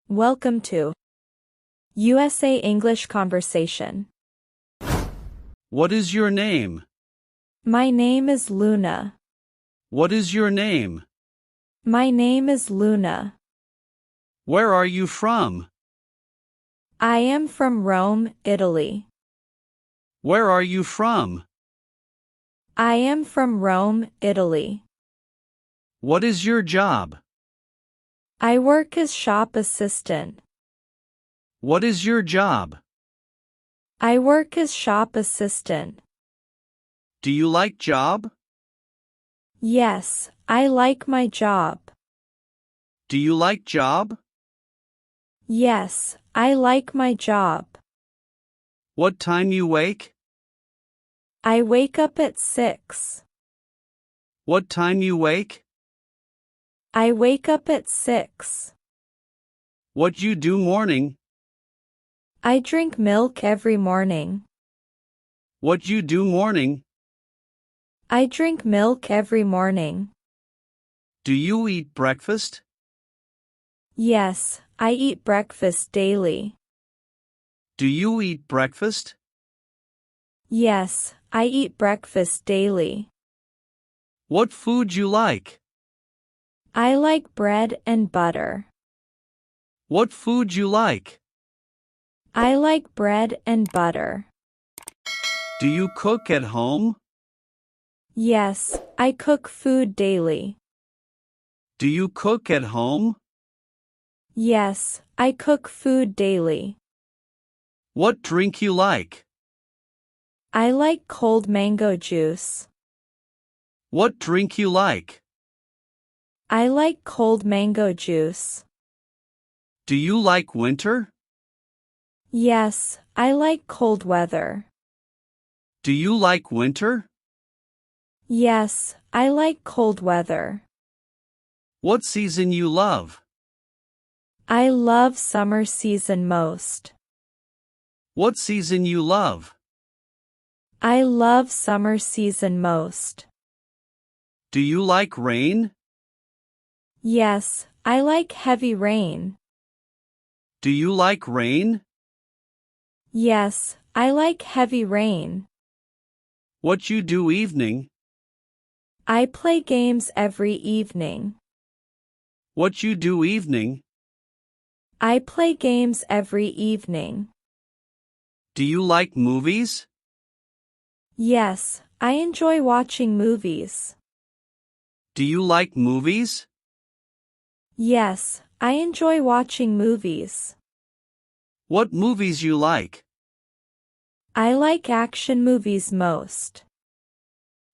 Welcome to USA English Conversation. What is your name? My name is Luna. What is your name? My name is Luna. Where are you from? I am from Rome, Italy. Where are you from? I am from Rome, Italy. What is your job? I work as shop assistant. What is your job? I work as shop assistant. Do you like job? Yes, I like my job. Do you like job? Yes, I like my job. What time you wake? I wake up at 6. What time you wake? I wake up at 6. What you do morning? I drink milk every morning. What you do morning? I drink milk every morning. Do you eat breakfast? Yes, I eat breakfast daily. Do you eat breakfast? Yes, I eat breakfast daily. What food you like? I like bread and butter. What food you like? I like bread and butter. Do you cook at home? Yes, I cook food daily. Do you cook at home? Yes, I cook food daily. What drink you like? I like cold mango juice. What drink you like? I like cold mango juice. Do you like winter? Yes, I like cold weather. Do you like winter? Yes, I like cold weather. What season you love? I love summer season most. What season you love? I love summer season most. Do you like rain? Yes, I like heavy rain. Do you like rain? Yes, I like heavy rain. What you do evening? I play games every evening. What you do evening? I play games every evening. Do you like movies? Yes, I enjoy watching movies. Do you like movies? Yes, I enjoy watching movies. What movies you like? I like action movies most.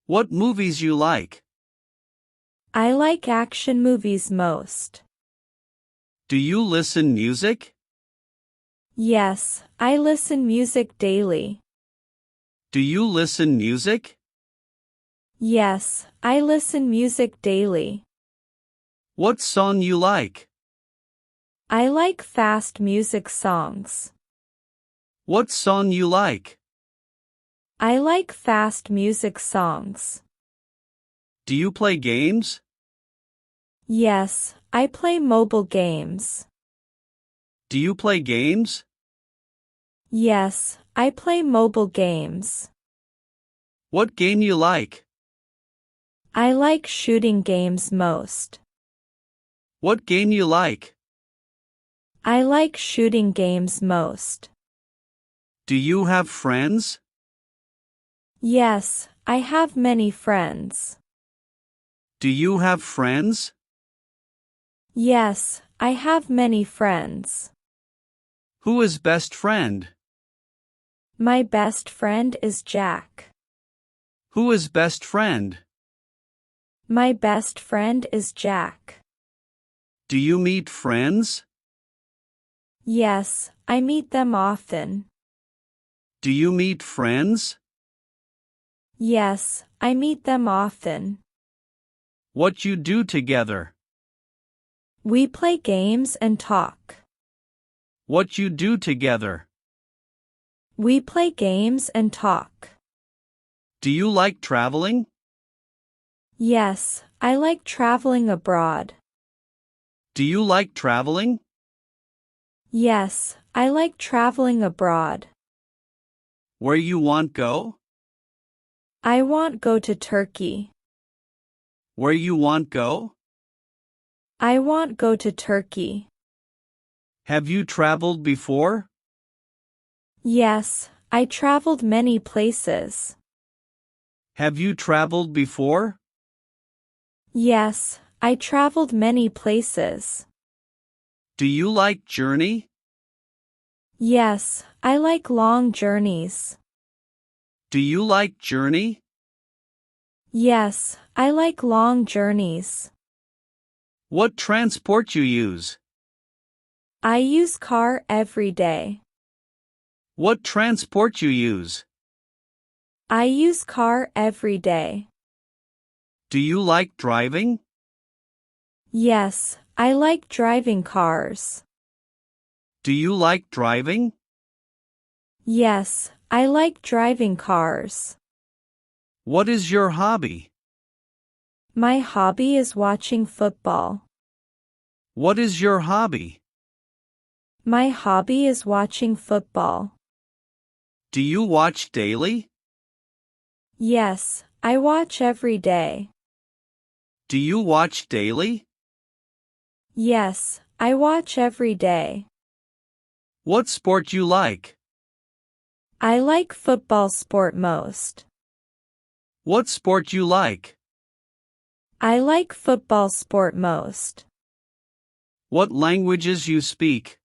What movies you like? I like action movies most. Do you listen music? Yes, I listen music daily. Do you listen music? Yes, I listen music daily. What song you like? I like fast music songs. What song you like? I like fast music songs. Do you play games? Yes, I play mobile games. Do you play games? Yes, I play mobile games. What game you like? I like shooting games most. What game you like? I like shooting games most. Do you have friends? Yes, I have many friends. Do you have friends? Yes, I have many friends. Who is best friend? My best friend is Jack. Who is best friend? My best friend is Jack. Do you meet friends? Yes, I meet them often. Do you meet friends? Yes, I meet them often. What you do together? We play games and talk. What you do together? We play games and talk. Do you like traveling? Yes, I like traveling abroad. Do you like traveling? Yes, I like traveling abroad. Where you want go? I want go to Turkey. Where you want go? I want go to Turkey. Have you traveled before? Yes, I traveled many places. Have you traveled before? Yes, I traveled many places. Do you like journey? Yes, I like long journeys. Do you like journey? Yes, I like long journeys. What transport you use? I use car every day. What transport you use? I use car every day. Do you like driving? Yes, I like driving cars. Do you like driving? Yes, I like driving cars. What is your hobby? My hobby is watching football. What is your hobby? My hobby is watching football. Do you watch daily? Yes, I watch every day. Do you watch daily? Yes, I watch every day. What sport you like? I like football sport most. What sport you like? I like football sport most. What languages you speak?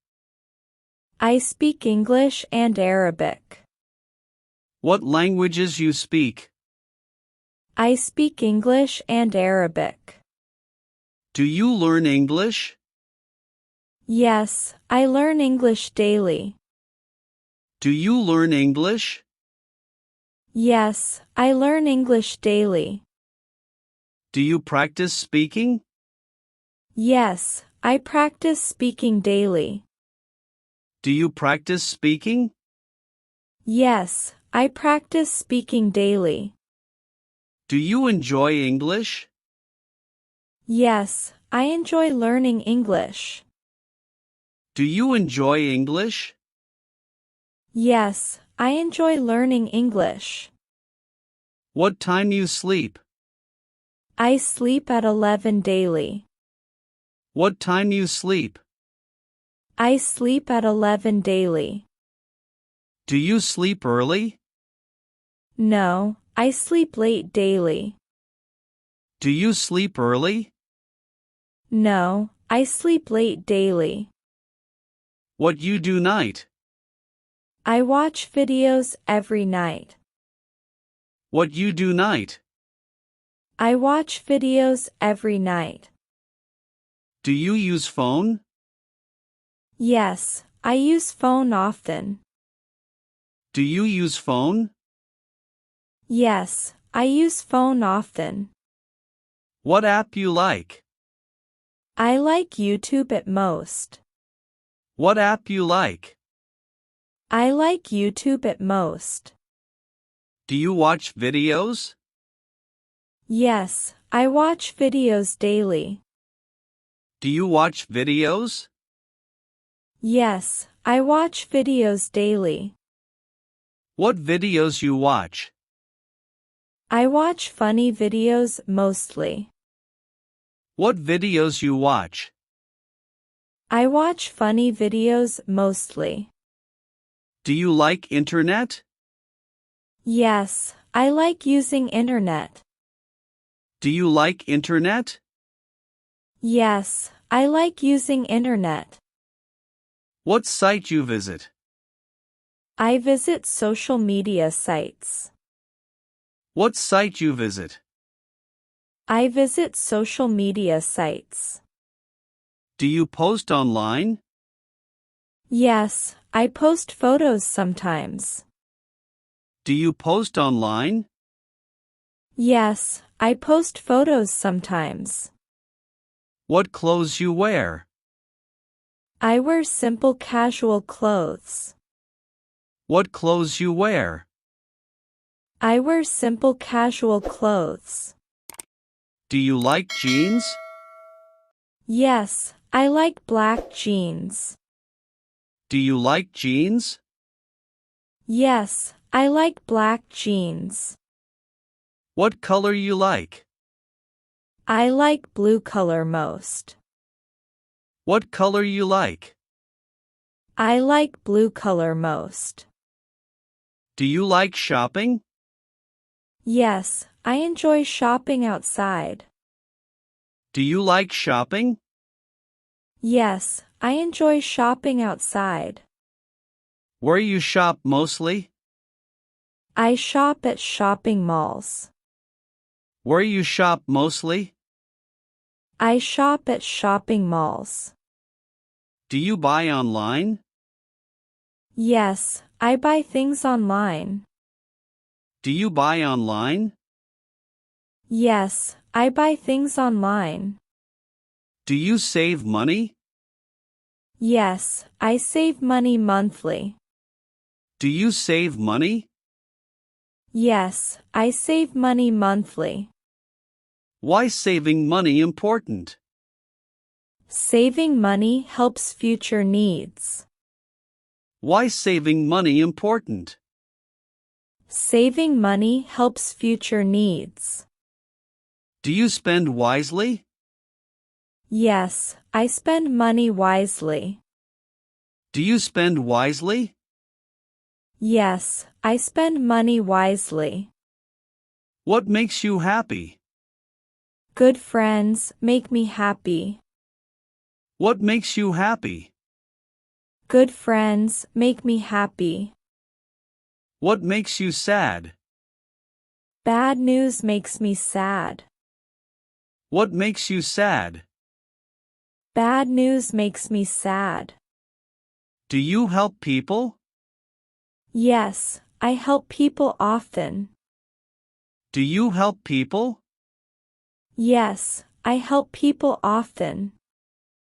I speak English and Arabic. What languages you speak? I speak English and Arabic. Do you learn English? Yes, I learn English daily. Do you learn English? Yes, I learn English daily. Do you practice speaking? Yes, I practice speaking daily. Do you practice speaking? Yes, I practice speaking daily. Do you enjoy English? Yes, I enjoy learning English. Do you enjoy English? Yes, I enjoy learning English. What time you sleep? I sleep at 11 daily. What time you sleep? I sleep at 11 daily. Do you sleep early? No, I sleep late daily. Do you sleep early? No, I sleep late daily. What you do night? I watch videos every night. What you do night? I watch videos every night. Do you use phone? Yes, I use phone often. Do you use phone? Yes, I use phone often. What app you like? I like YouTube at most. What app you like? I like YouTube at most. Do you watch videos? Yes, I watch videos daily. Do you watch videos? Yes, I watch videos daily. What videos you watch? I watch funny videos mostly. What videos you watch? I watch funny videos mostly. Do you like internet? Yes, I like using internet. Do you like internet? Yes, I like using internet. What site you visit? I visit social media sites. What site you visit? I visit social media sites. Do you post online? Yes, I post photos sometimes. Do you post online? Yes, I post photos sometimes. What clothes you wear? I wear simple casual clothes. What clothes you wear? I wear simple casual clothes. Do you like jeans? Yes, I like black jeans. Do you like jeans? Yes, I like black jeans. What color you like? I like blue color most. What color you like? I like blue color most. Do you like shopping? Yes, I enjoy shopping outside. Do you like shopping? Yes, I enjoy shopping outside. Where you shop mostly? I shop at shopping malls. Where you shop mostly? I shop at shopping malls. Do you buy online? Yes, I buy things online. Do you buy online? Yes, I buy things online. Do you save money? Yes, I save money monthly. Do you save money? Yes, I save money monthly. Why saving money important? Saving money helps future needs. Why saving money important? Saving money helps future needs. Do you spend wisely? Yes, I spend money wisely. Do you spend wisely? Yes, I spend money wisely. What makes you happy? Good friends make me happy. What makes you happy? Good friends make me happy. What makes you sad? Bad news makes me sad. What makes you sad? Bad news makes me sad. Do you help people? Yes, I help people often. Do you help people? Yes, I help people often.